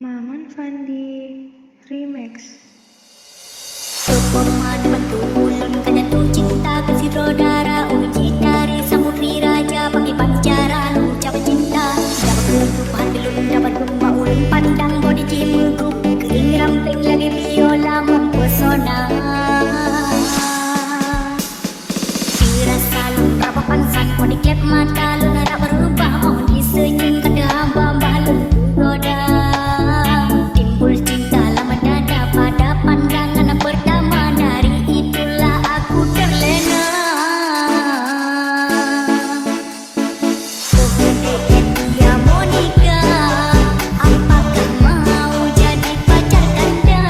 Maman Fandi Remix. Pepoman ulun kejatuh cinta kasih saudara uji dari samudri raja pakai pancaran ucap cinta dapat kelup hati ulun dapat gempa ulun pandang body cimuguk kering ramping lagi biola mempesona dirasa lun berapa pansan body klep mata lun harap berubah mau disenyum kada hamba lun goda timbul cinta lama dada pada pandangan pertama dari itulah aku terlena. Dia Monica, apakah mau jadi pacar Anda?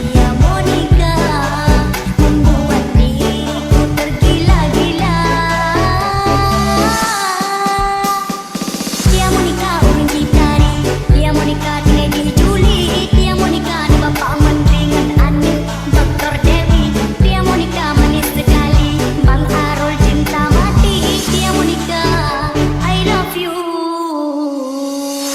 Dia Monica, membuat diriku tergila-gila. Dia Monica urang gitari, dia Monica tinggal di Juli, dia Monica ni bapak menteri ngan anu Dr. Dewi, dia Monica manis sekali, Bang Arul cinta mati, dia Monica I love you.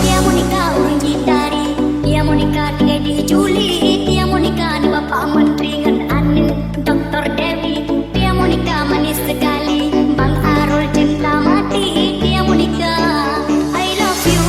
Dia Monica urang gitari, dia Monica tinggal di Juli, dia Monica ni bapak menteri ngan anu Dr. Dewi, dia Monica manis sekali, Bang Arul cinta mati, dia Monica I love you.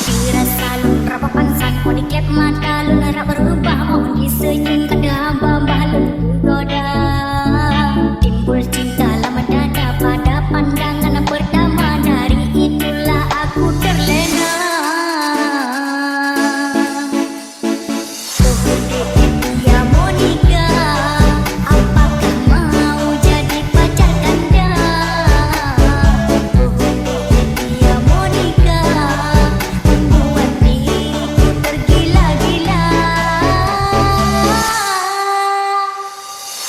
Dirasa lun berapa pansan mau diklep mata lun harap berubah mau disenyum kada hamba lun goda timbul cinta lama dada pada pandangan pertama dari itulah aku terlena. Dia Monica, apakah mau jadi pacar Anda? Dia Monica, membuat diriku tergila-gila.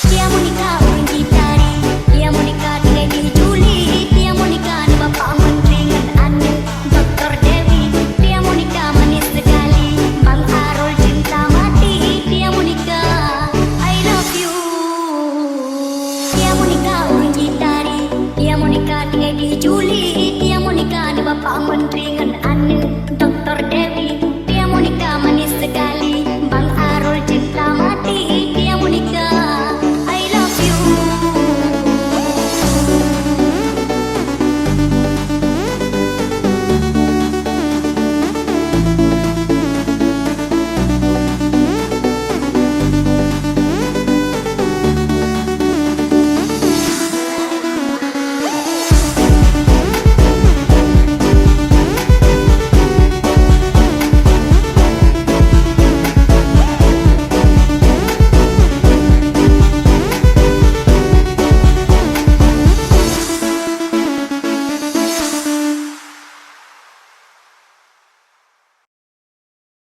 Dia Monica urang gitari, dia Monica tinggal di Juli, dia Monica ni bapak menteri ngan anu Dr. Dewi, dia Monica manis sekali, Bang Arul cinta mati, dia Monica I love you. Dia Monica urang gitari, dia Monica tinggal di Juli, dia Monica ni bapak menteri ngan anu Dr. Dewi, dia Monica manis sekali, Bang Arul cinta mati, dia Monica I love you.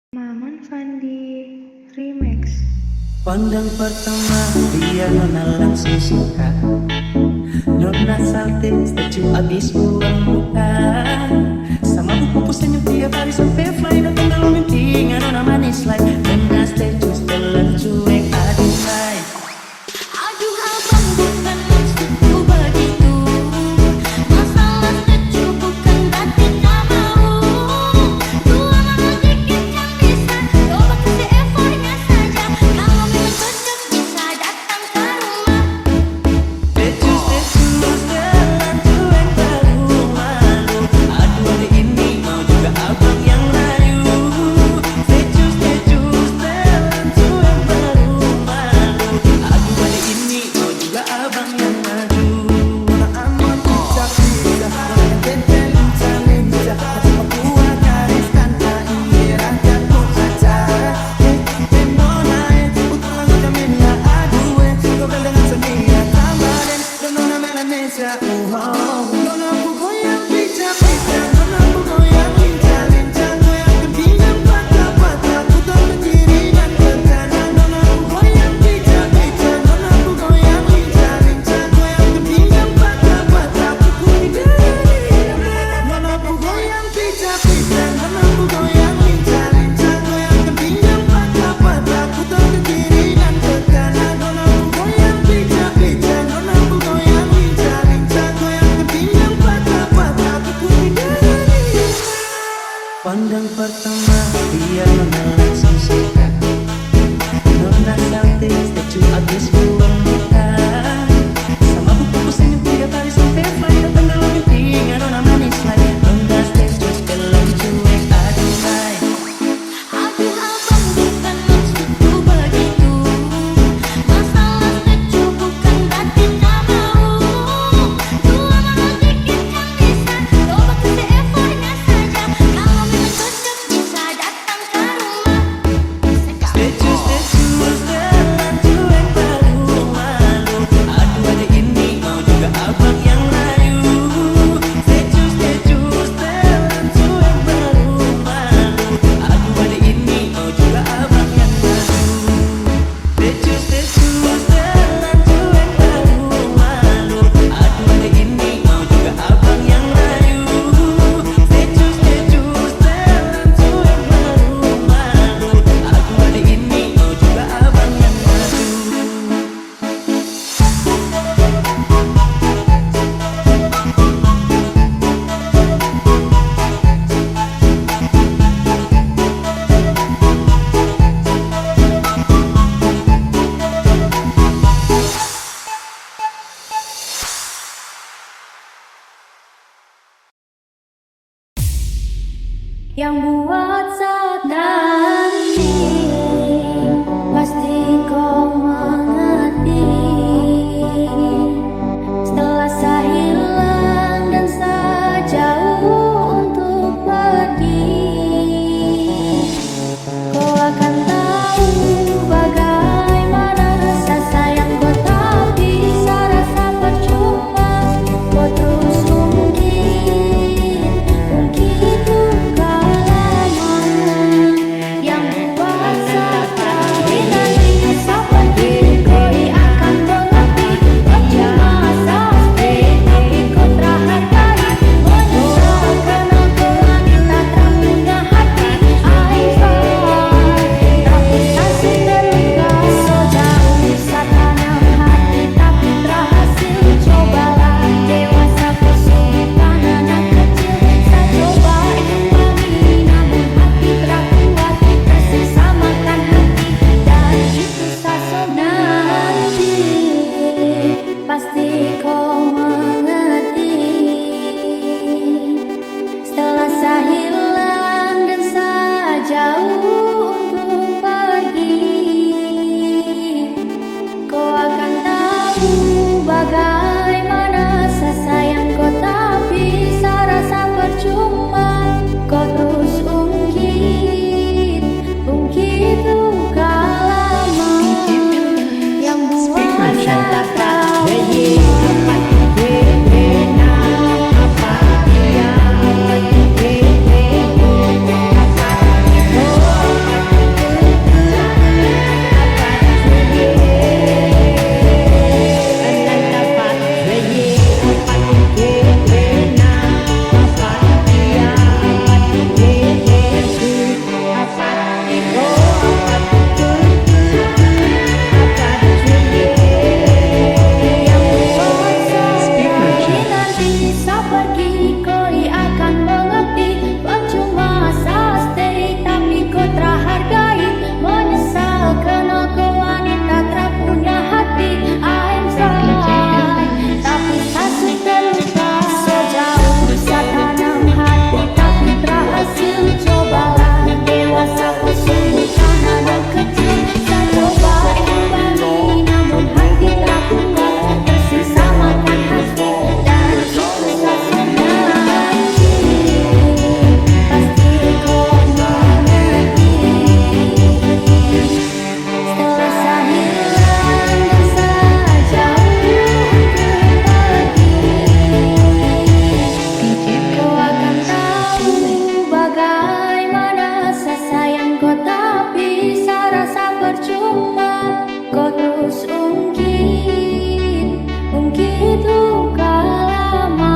Maman Fandi Remix. Pandang pertama dia nona langsung suka, nona salting statue abis buang muka, sama buku senyum tiap hari sampai fly datang dalam mimpi nona manis like nona statue setelan cuek aduh hai. Aduh abang bukan maksudku begitu, masalah statue bukan berarti tak mau. Dua malam dikit yang bisa, coba kasih effortnya saja. Kalau memang cocok bisa datang ke rumah. Statue setelan cuek baru malu, aduh hari ini mau juga abang yang layu. Statue yang buat saat nanti pasti kau mengerti. Setelah saya hilang dan saya jauh untuk pergi, kau akan tahu bagaimana rasa sayang kau, tak bisa rasa percuma. Kau terus ungkit luka lama yang buat saat kau nanti bisa pergi. Kau akan mengerti percuma pasti, tapi kau terhargai. Menyesal karena kau wanita tak punya hati. I'm sorry, tapi saya terluka. So jauh tanam hati tapi berhasil. Cobalah dewasa kesulitan anak kecil. Saya coba imbangi namun hati terkuat. Tersisa makan hati dan itu saya nanti pasti kau mengerti. Setelah saya hilang dan saya jauh untuk pergi, kau akan tahu bagaimana rasa sayang kau, tak bisa rasa percuma. Kau terus ungkit luka lama yang buat saya tahu. Kau terus ungkit luka lama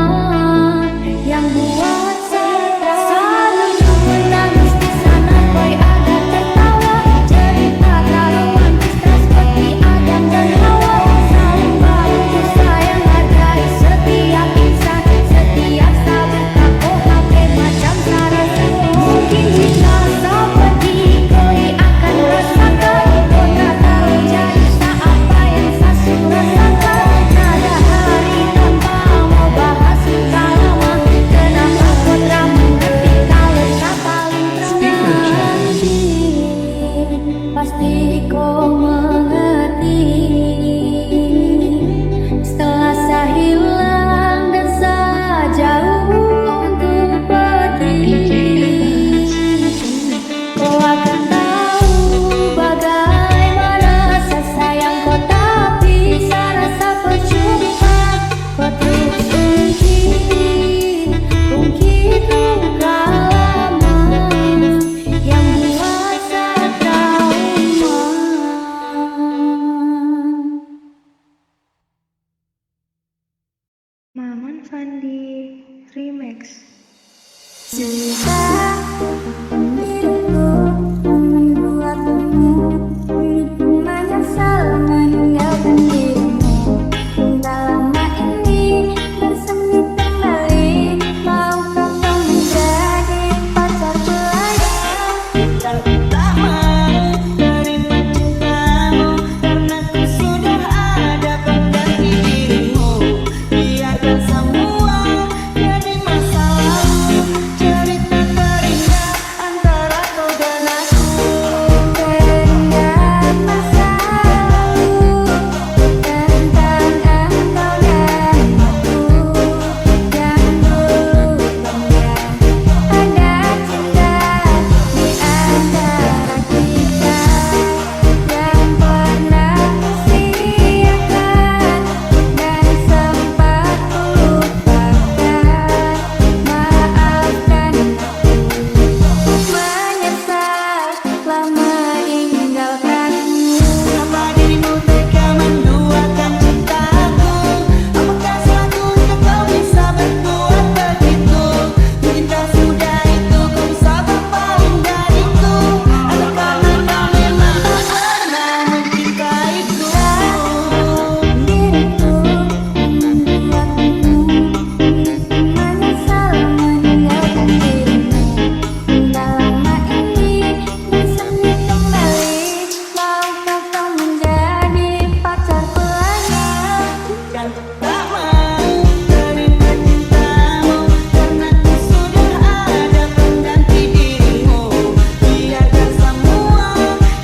yang buat saya selalu menangis di sana. Kau ada tertawa, cerita tak romantis tak seperti Adam dan Hawa. Saling bahu sayang hargai setiap insan, setiap saya buka OHP macam cara. Mungkin jika saya pergi kau akan rasakan. Kau tak tahu jadi apa yang saya rasakan. Ada hari tanpa mau bahas luka lama. Kenapa kau tak mengerti kalau saya paling terhati. Pasti kau mengerti. Setelah saya hilang dan saya jauh untuk pergi, kau akan tahu bagaimana rasa sayang kau, tak bisa rasa percuma. Kau terus ungkit luka lama yang buat saya trauma. Maman Fandi Remix. Cinta diriku membuatmu menyesal meninggalkan dirimu. Tak lama ini bersemi kembali. Maukah kau menjadi pacar pelayan? Tak mau terima cintamu karena ku sudah ada pengganti dirimu. Biarkan semua jadi masa lalu, cerita terindah bilang tak mau terima cintamu, karena ku sudah ada pengganti dirimu. Biarkan semua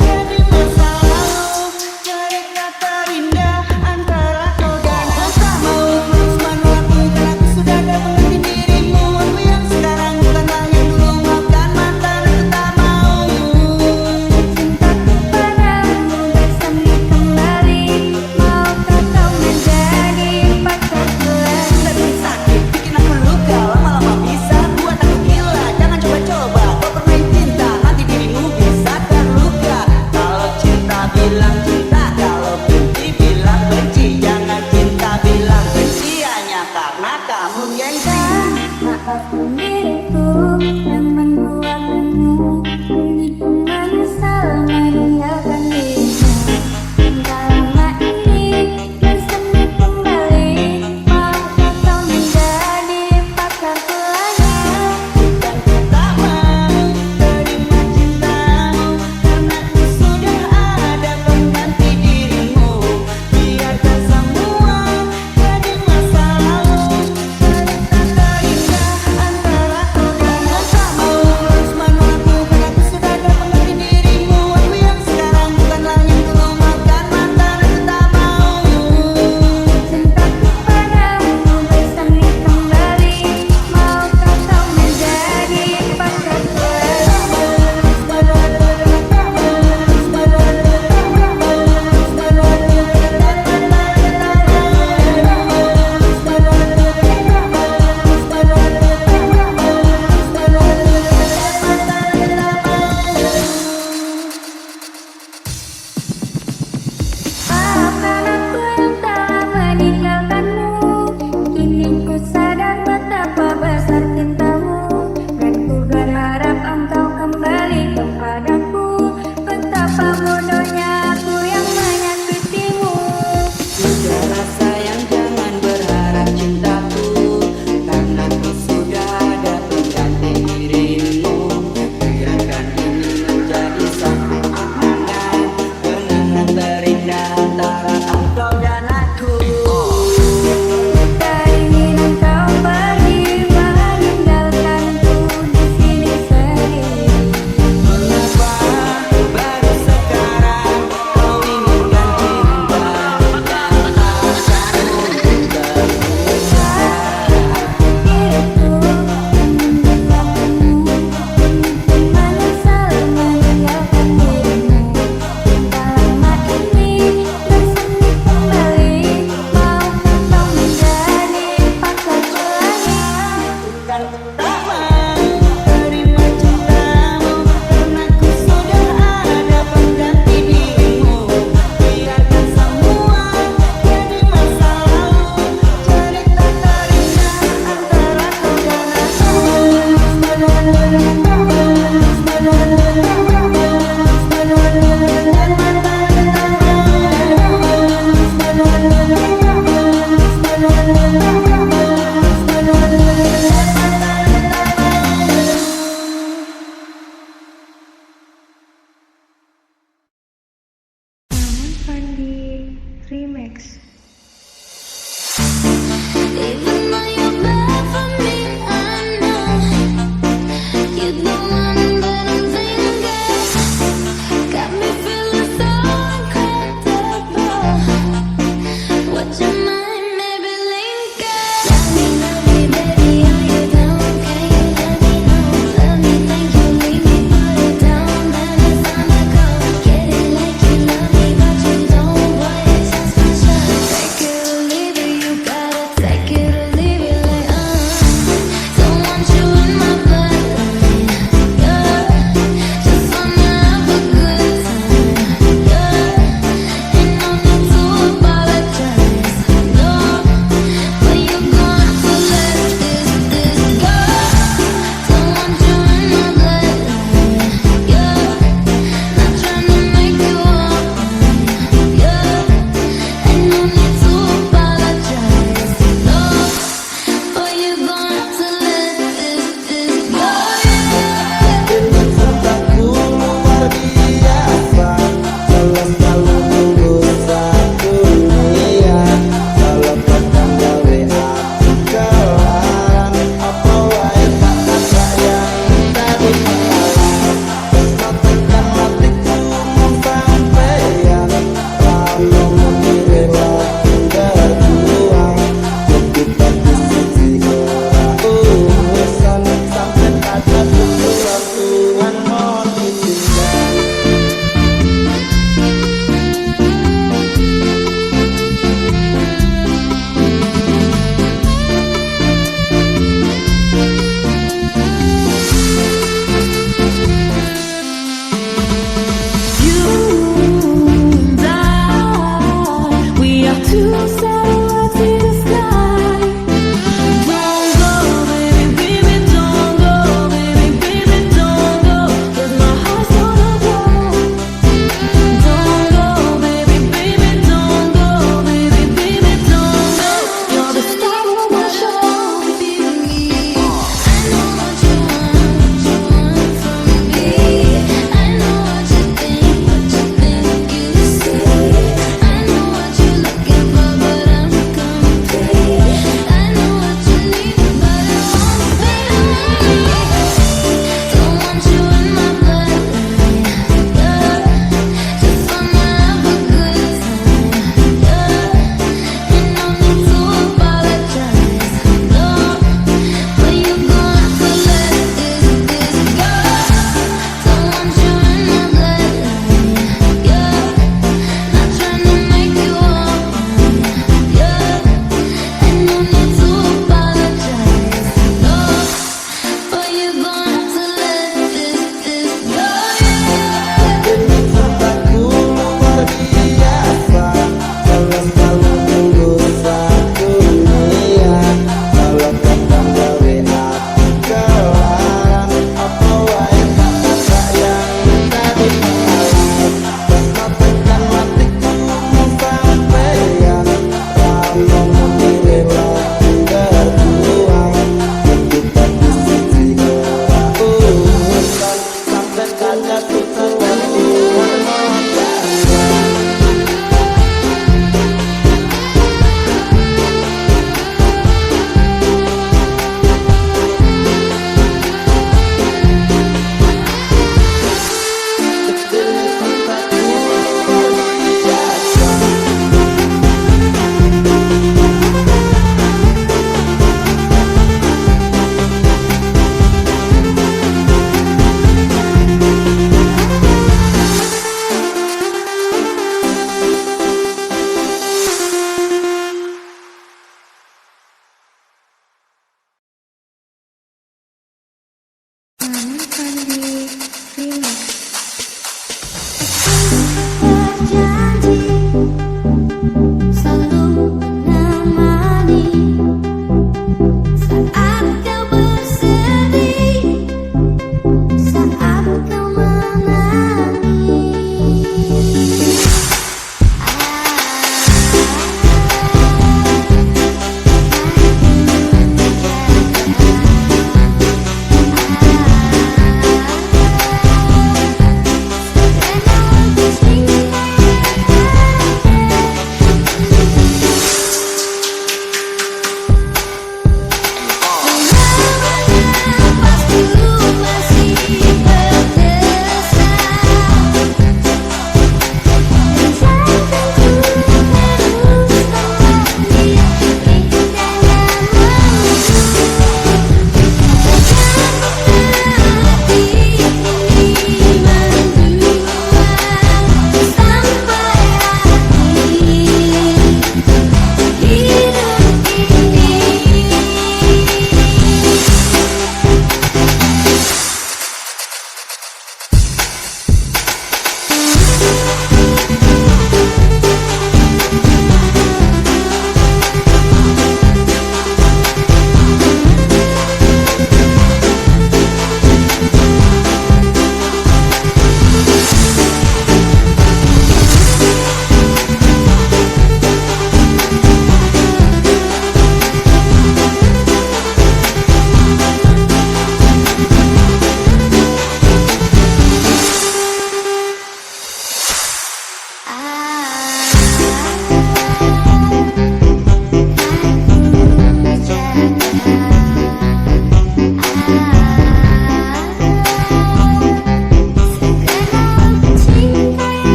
jadi masa lalu, cari kata indah antara kau dan aku. Tak mau terus menolakmu, karena ku sudah ada pengganti dirimu. Aku yang sekarang bukanlah yang dulu, maafkan mantan, aku tak mau. Cintaku padamu bersemi kembali. Maukah kau menjadi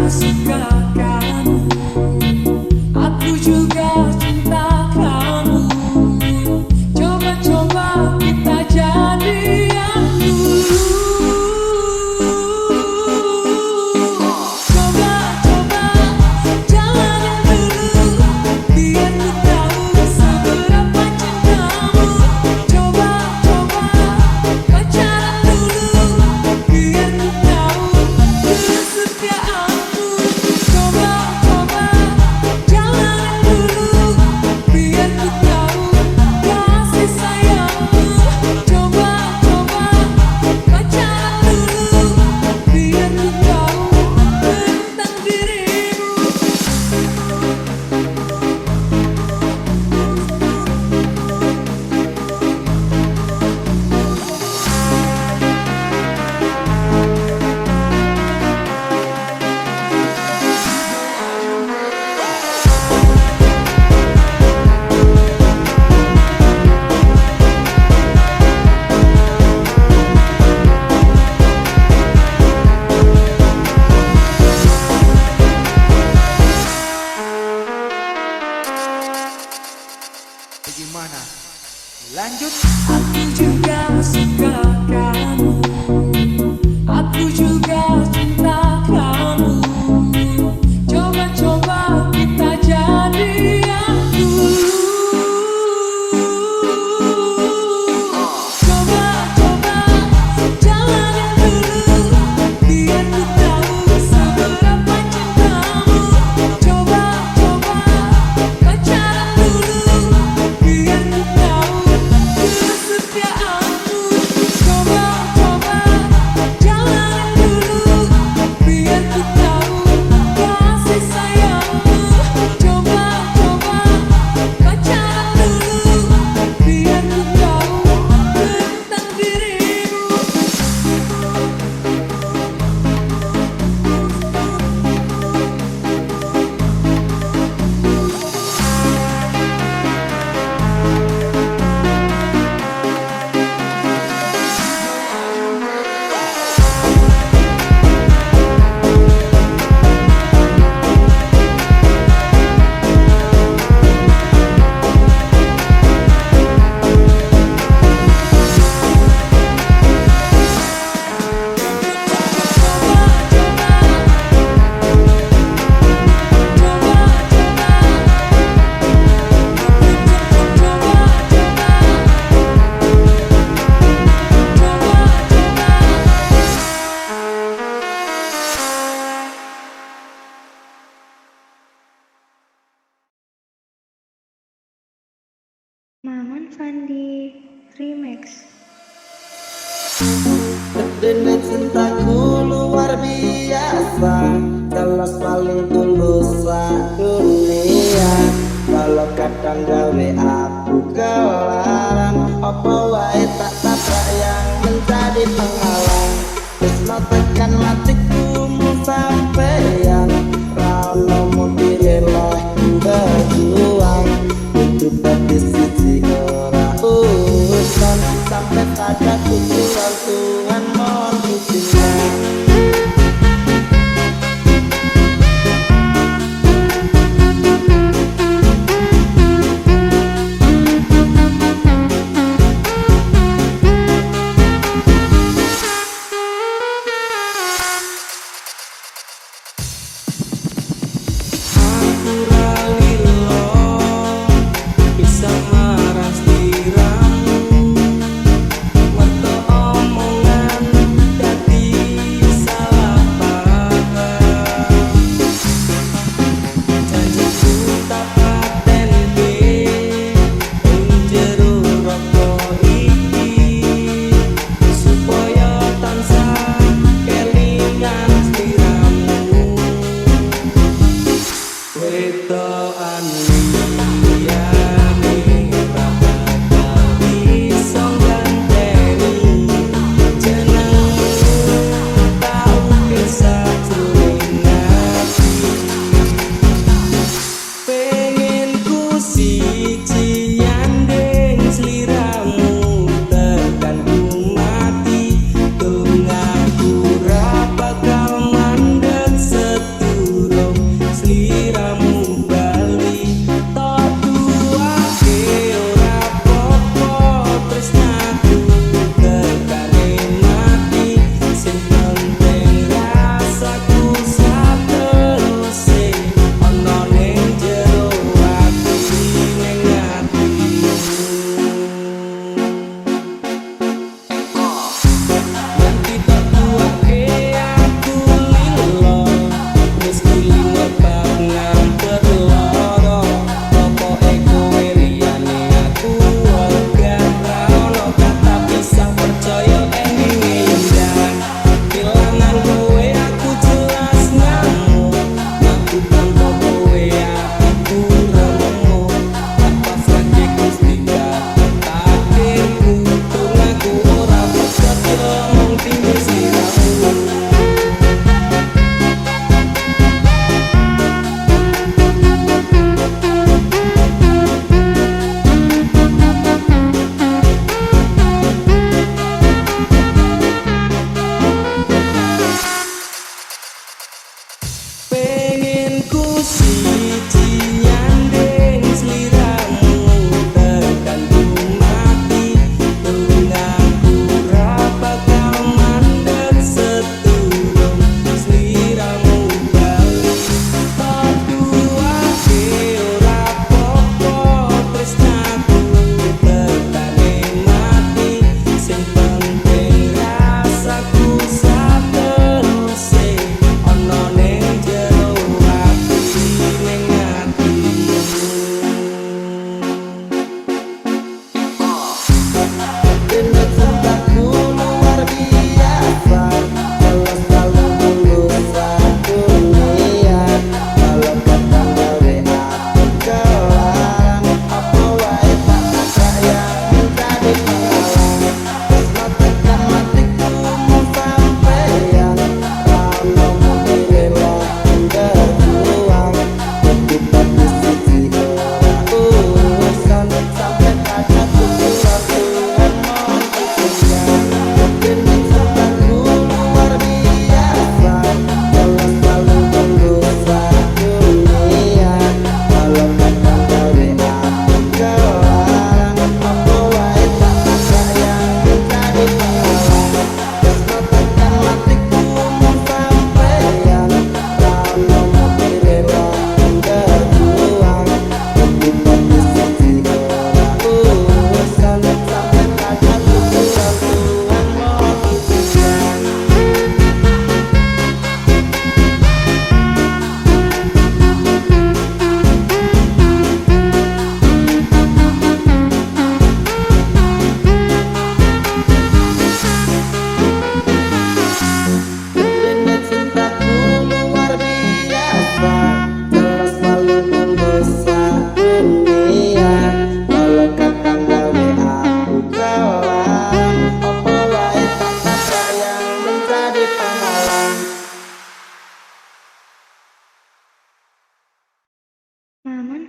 suka kamu, aku juga cinta kamu. Coba-coba kita jadian dulu. Coba-coba jalanin dulu, biar ku tahu seberapa cintamu. Coba-coba pacaran dulu, biar ku tahu kesetiaanmu. Coba-coba jalanin dulu, biar ku tahu kasih sayangmu. Coba-coba pacaran dulu, biar ku tahu tentang dirimu. Gimana? Lanjut. Aku juga suka kamu, aku juga cinta kamu. Coba-coba kita jadian dulu. Coba-coba jalanin dulu, biar ku tahu seberapa cintamu. Coba-coba pacaran dulu, biar ku tahu kesetiaanmu. Coba-coba jalanin dulu, biar ku tahu kasih sayangmu. Coba-coba pacaran dulu, biar ku tahu tentang dirimu. Maman Fandi Remix. Dene cintaku luar biasa, jelas paling tulus dunia. Kalau kadang gawe aku kelaran, apa wae tak tabrak yang menjadi penghalang. Wisma tekan matiku sampeyan, rano mau direleh berjuang. Hidup tapi siji ora urusan, sampai pada tujuan Tuhan mohon izinkan.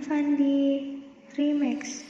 Fandi Remix.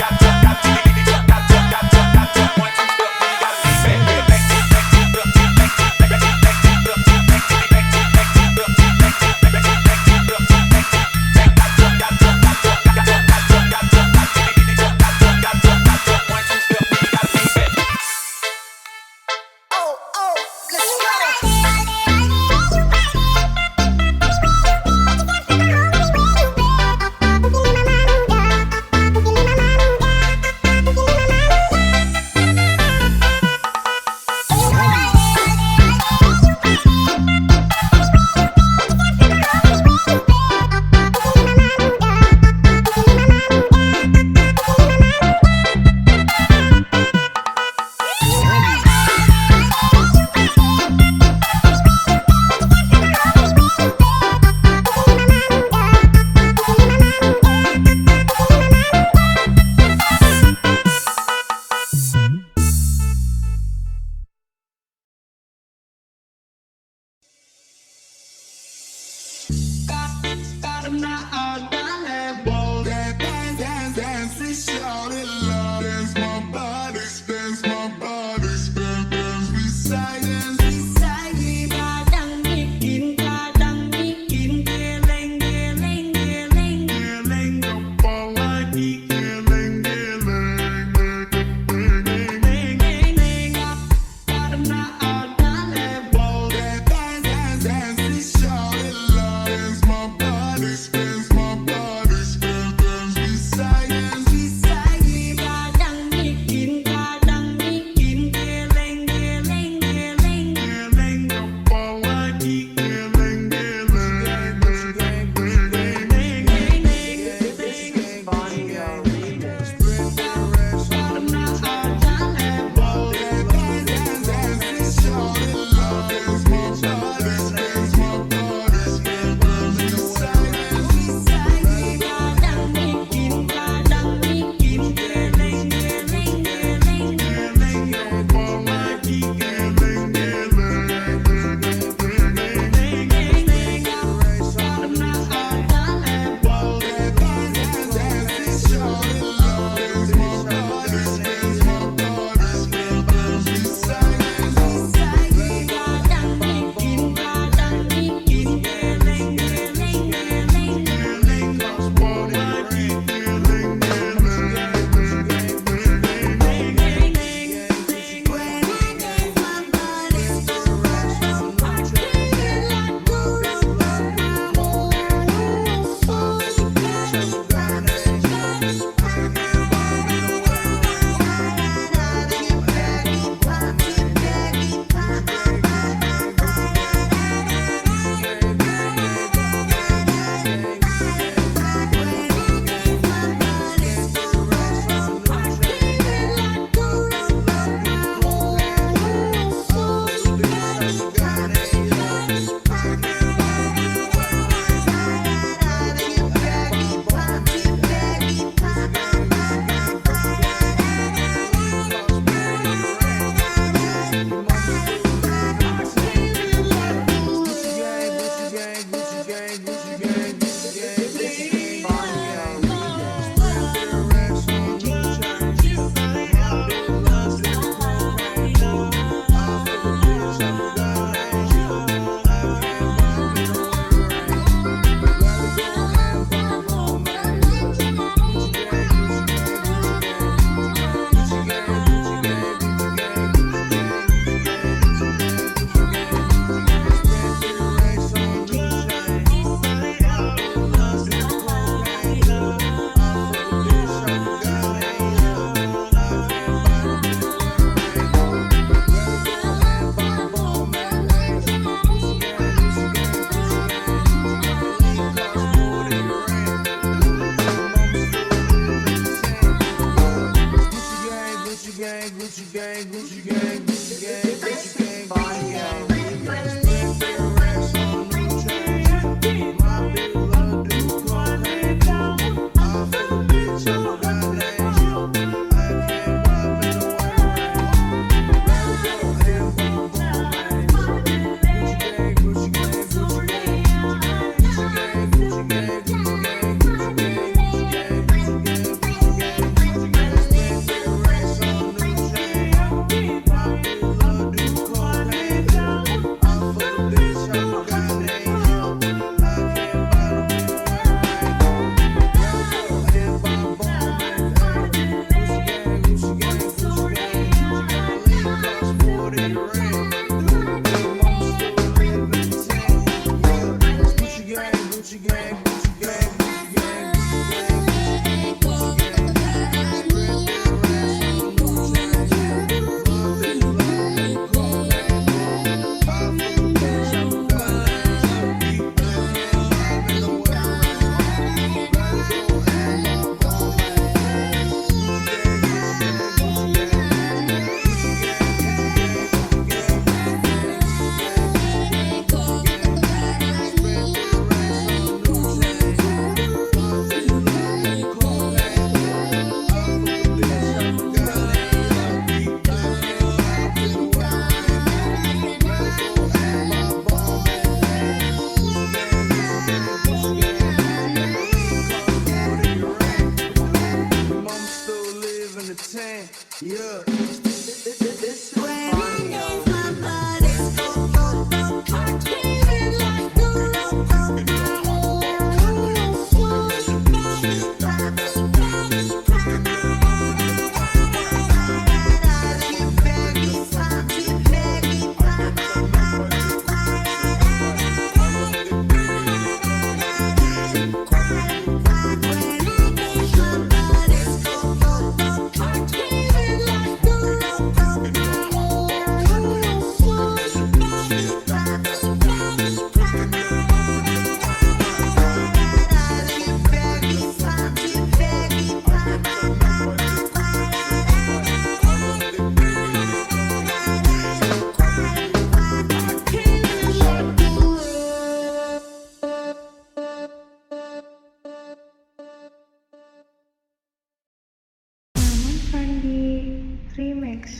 Dance, my body spins my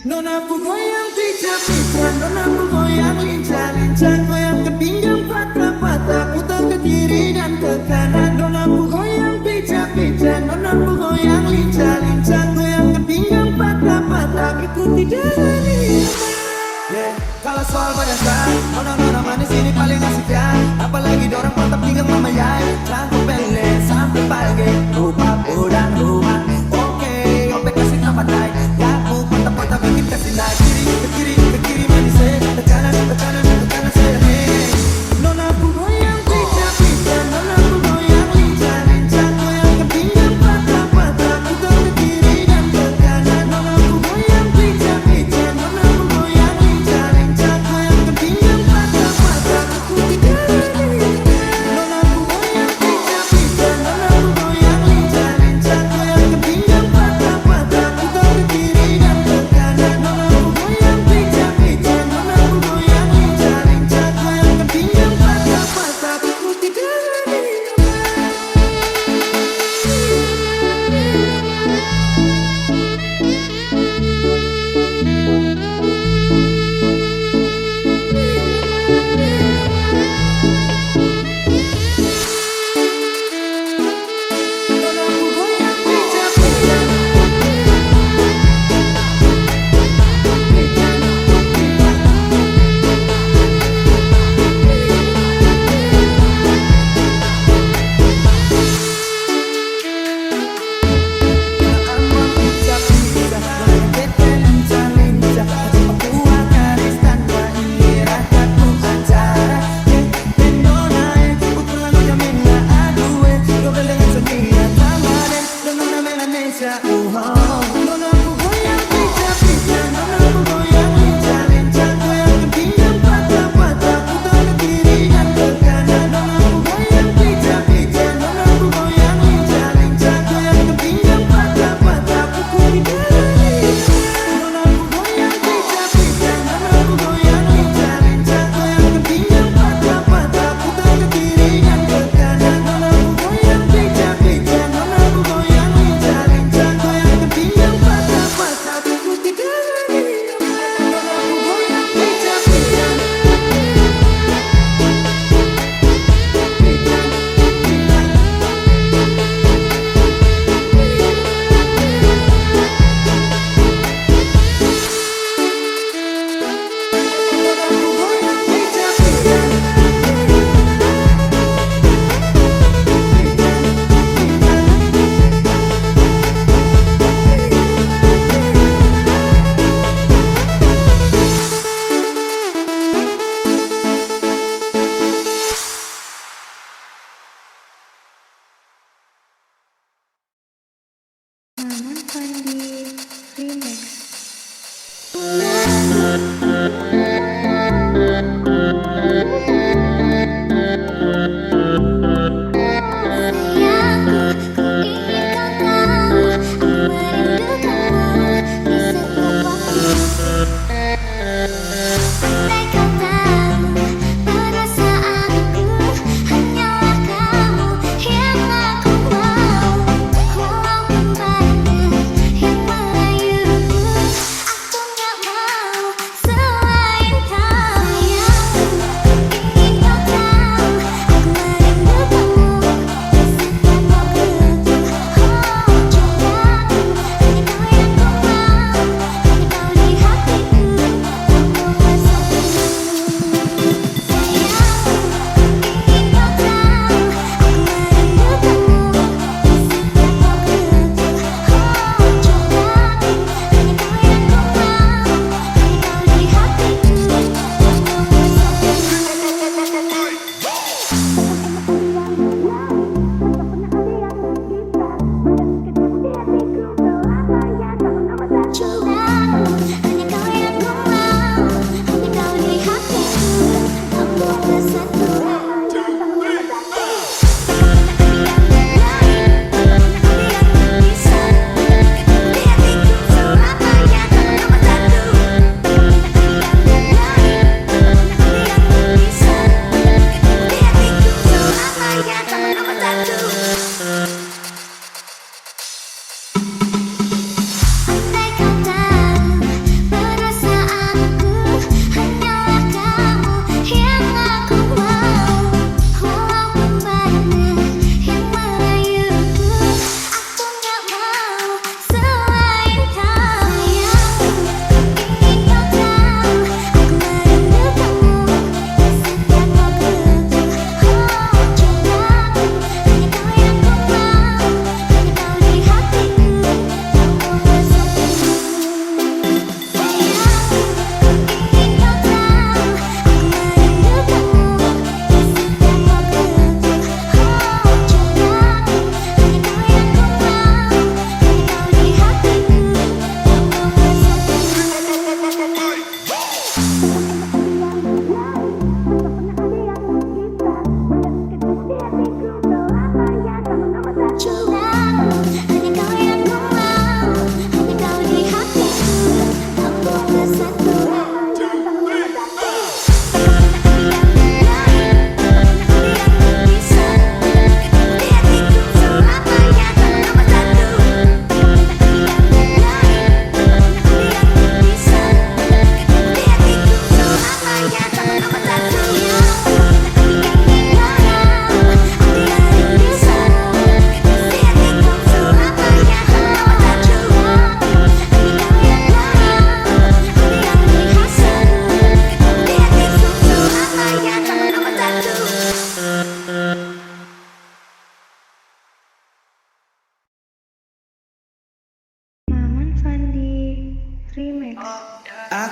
Nonaku goyang pijak-pijak, nonaku goyang lincah-lincah, goyang ke pinggang patah-patah, putar ke kiri dan ke kanan. Nonaku goyang pijak-pijak, nonaku goyang lincah-lincah, goyang ke pinggang patah-patah, ikuti jalan irama. Yeah. Kalau soal badasan, nona-nona manis ini paling asik ya. Apalagi dorang mantap pinggang mama yai, cangkup pele sampai pagi, rupa dan rumah. Oke, ope kasih tambah naik, gaku mantap-mantap bikin kasih naik. Ke kiri manis ke kanan saya hey. Nona aku goyang pijak-pijak, nona aku goyang lincah-lincah, goyang ke pinggang patah-patah, putar ke kiri dan ke kanan. Nona aku goyang pijak-pijak, nona aku goyang lincah-lincah, goyang ke pinggang patah-patah, ikuti jalan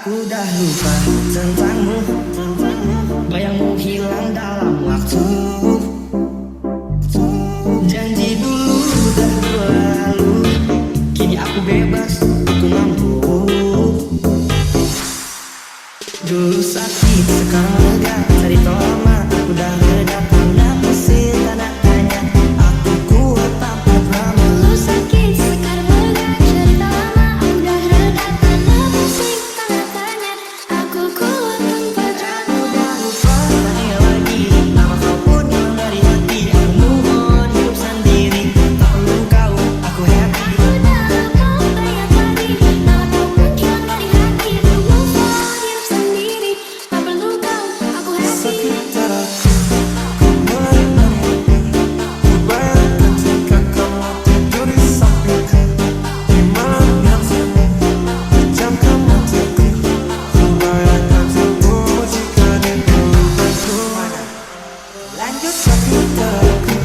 Aku dah lupa tentangmu, bayangmu hilang dalam waktu. Janji dulu dah berlalu, kini aku bebas, aku mampu. Dulu sakit, sekarang lega, cari tolama. Aku dah reda, pernah pusing, tanah tanya. Aku kuat tanpa drama. Dulu sakit, sekarang lega, cerita lama. Udah reda, tanah pusing, tanda tanya. Aku kuat tanpa drama. Udah lupa, tanya lagi. Nama kau pun hilang dari hati. Aku move on, hidup sendiri. Tak perlu kau, aku happy. Udah kau banyak lagi. Nama kau pun hilang dari hati. Aku move on, hidup sendiri. Tak perlu kau, aku happy. Sekitar aku, kau mulai menunggu. Ku bayangkan jika kamu tidur di sampingku. Di malam yang sunyi, pejamkan mataku. Ku bayangkan tubuhmu jika di pelukanku. Lanjut. Sekitar aku,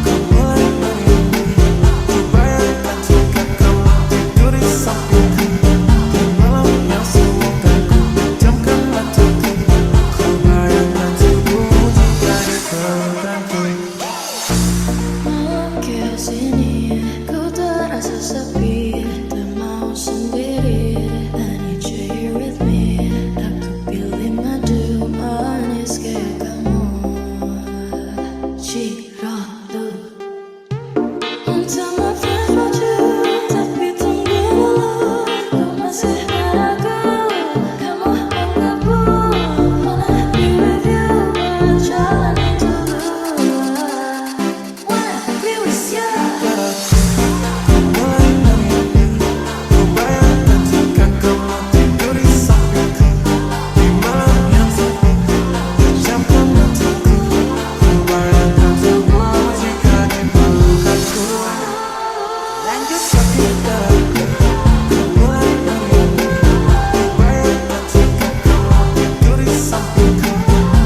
kau mulai menunggu. Ku bayangkan jika kamu tidur di sampingku. Di malam yang sunyi, ku pejamkan mataku. Ku bayangkan tubuhmu jika di pelukanku. Malam kesini, ku terasa sepi, tak mau sendiri. I need you here with me. Aku pilih madu manis kayak kamu. Ciratu. Untuk maafkan baju, tapi tunggu dulu. Kau masih ragu, kamu anggapku. Wanna be with you, berjalan dulu. Wanna be with you. Kau mulai menunggu. Ku bayangkan jika kamu tidur di sampingku. Di malam yang sunyi, pejamkan mataku. Ku bayangkan tubuhmu jika di pelukanku. Lanjut. Sekitar aku, kau mulai menunggu. Ku bayangkan jika kamu tidur di sampingku.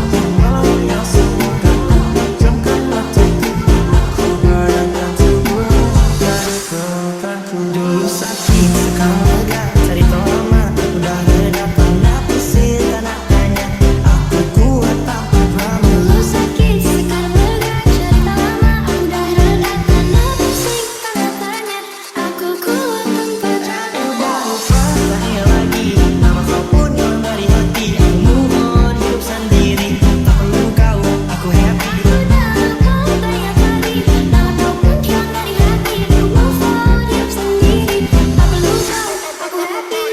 Di malam yang sunyi, ku pejamkan mataku. Ku bayangkan tubuhmu jika di pelukanku. Dulu sakit, sekarang lega, cari tolama. Udah reda, pernah pusing, tanah tanya. Aku kuat tanpa drama. Dulu sakit, sekarang lega, cerita lama. Udah reda, tanah pusing, tanda tanya. Aku kuat tanpa drama. Udah lupa, tanya lagi. Nama kau pun hilang dari hati. Aku move on, hidup sendiri. Tak perlu kau, aku happy. Udah kau banyak lagi. Nama kau pun hilang dari hati. Aku move on, hidup sendiri. Tak perlu kau, aku happy.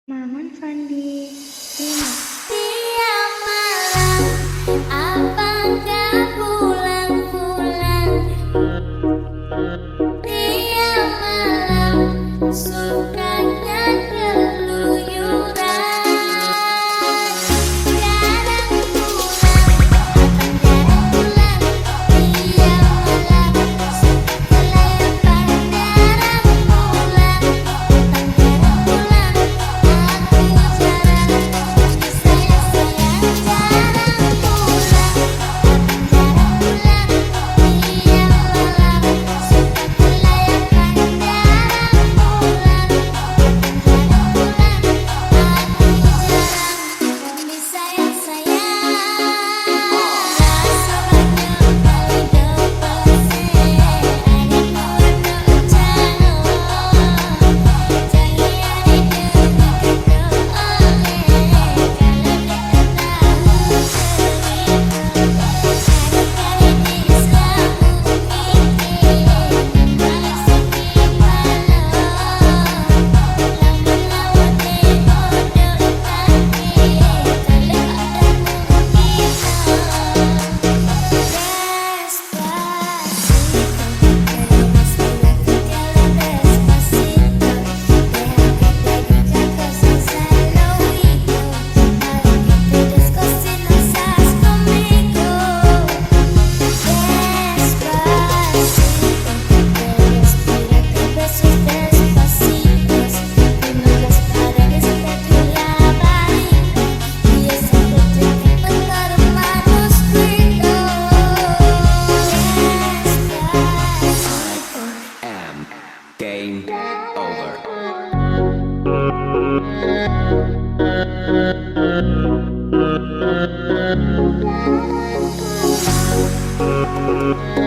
Maman Fandi Remix. Tiap malam, apakah pulang-pulang? Tiap malam, sukanya keluyuran. Jarang pulang, abang jarang pulang. Tiap malam, suka kelayapan. Jarang pulang, abang jarang pulang. Aku jarang, tapi saya La la la.